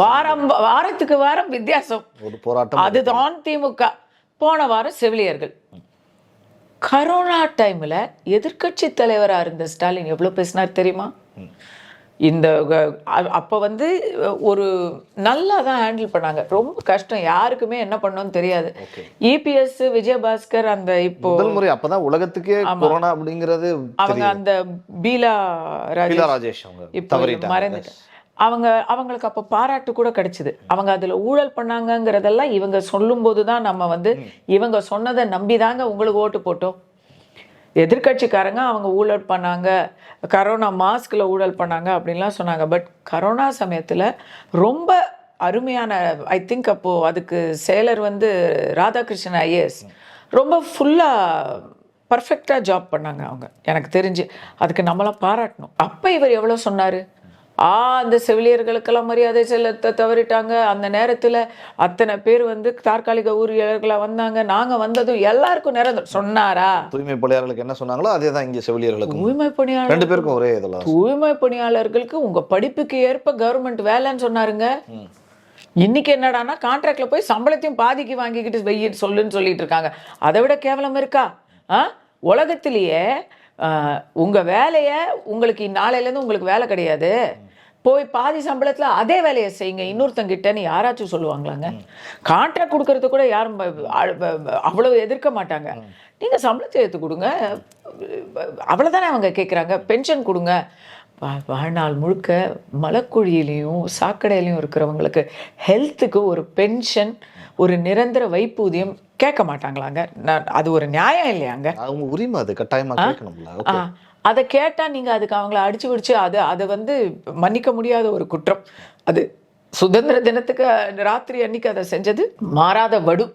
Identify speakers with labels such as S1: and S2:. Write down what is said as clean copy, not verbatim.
S1: வாரத்துக்கு வாரம் வித்தியாசம்.
S2: ஒரு போராட்டம்.
S1: அதுதான் திமுக. போன வாரம் செவிலியர்கள். கரோனா டைம்ல எதிர்க்கட்சி தலைவரா இருந்த ஸ்டாலின் எவ்வளவு பேசினார் தெரியுமா? இந்த அப்போ வந்து ஒரு நல்லா தான் ஹேண்டில் பண்ணாங்க. ரொம்ப கஷ்டம், யாருக்குமே என்ன பண்ணணும்னு தெரியாது. இபிஎஸ், விஜயபாஸ்கர், அந்த இப்போ
S2: முதல் முறை அப்பதான் உலகத்துக்கே கொரோனா அப்படிங்கிறது
S1: அவங்க அந்த பீலா
S2: ராஜேஷ் அவங்க
S1: இப்போ மறைந்துட்டு அவங்களுக்கு அப்போ பாராட்டு கூட கிடைச்சது. அவங்க அதுல ஊழல் பண்ணாங்கங்கிறதெல்லாம் இவங்க சொல்லும் போதுதான் நம்ம வந்து இவங்க சொன்னதை நம்பிதாங்க உங்களுக்கு ஓட்டு போட்டோம். எதிர்கட்சிக்காரங்க அவங்க ஊழல் பண்ணாங்க, கரோனா மாஸ்கில் ஊழல் பண்ணாங்க அப்படின்லாம் சொன்னாங்க. பட் கரோனா சமயத்தில் ரொம்ப அருமையான, ஐ திங்க் அப்போது அதுக்கு செயலர் வந்து ராதாகிருஷ்ணன் ஐஏஎஸ் ரொம்ப ஃபுல்லாக பர்ஃபெக்டாக ஜாப் பண்ணாங்க அவங்க, எனக்கு தெரிஞ்சு. அதுக்கு நம்மளாம் பாராட்டணும். அப்போ இவர் எவ்வளோ சொன்னார், அந்த செவிலியர்களுக்கெல்லாம் மரியாதை செலுத்த தவறிட்டாங்க. அந்த நேரத்தில் அத்தனை பேர் வந்து தற்காலிக ஊழியர்களாக வந்தாங்க, நாங்கள் வந்ததும் எல்லாருக்கும் நிரந்தரம் சொன்னாரா?
S2: தூய்மை பணியாளர்களுக்கு என்ன சொன்னாங்களோ அதே தான் இங்கே செவிலியர்களுக்கு.
S1: தூய்மை பணியாளர்
S2: 2 பேருக்கும் ஒரே இதெல்லாம்.
S1: தூய்மை பணியாளர்களுக்கு உங்கள் படிப்புக்கு ஏற்ப கவர்மெண்ட் வேலைன்னு சொன்னாருங்க. இன்னைக்கு என்னடானா கான்ட்ராக்ட்ல போய் சம்பளத்தையும் பாதிக்கு வாங்கிக்கிட்டு வெயின்னு சொல்லிட்டு இருக்காங்க. அதை விட கேவலம் இருக்கா? உலகத்திலேயே உங்கள் வேலையை உங்களுக்கு நாளையிலேருந்து உங்களுக்கு வேலை கிடையாது, போய் பாதி சம்பளத்தில் அதே வேலையை செய்யுங்க இன்னொருத்தங்கிட்டன்னு யாராச்சும் சொல்லுவாங்களாங்க? கான்ட்ராக்ட் கொடுக்கறது கூட யாரும் அவ்வளவு எதிர்க்க மாட்டாங்க. நீங்கள் சம்பளத்தை ஏற்று கொடுங்க, அவ்வளோதானே அவங்க கேட்குறாங்க. பென்ஷன் கொடுங்க. வாழ்நாள் முழுக்க மலக்குழியிலையும் சாக்கடையிலையும் இருக்கிறவங்களுக்கு ஹெல்த்துக்கு ஒரு பென்ஷன், ஒரு நிரந்தர வைப்பூதியம் கேட்க மாட்டாங்களாங்க? அது ஒரு நியாயம் இல்லையாங்க?
S2: அவங்க உரிமை, அது கட்டாயமாக கேட்கணும்ல.
S1: அதை கேட்டால் நீங்கள் அதுக்கு அவங்கள அடிச்சு பிடிச்சி அதை வந்து மன்னிக்க முடியாத ஒரு குற்றம். அது சுதந்திர தினத்துக்கு ராத்திரி அன்னைக்கு அதை செஞ்சது மாறாத வடு.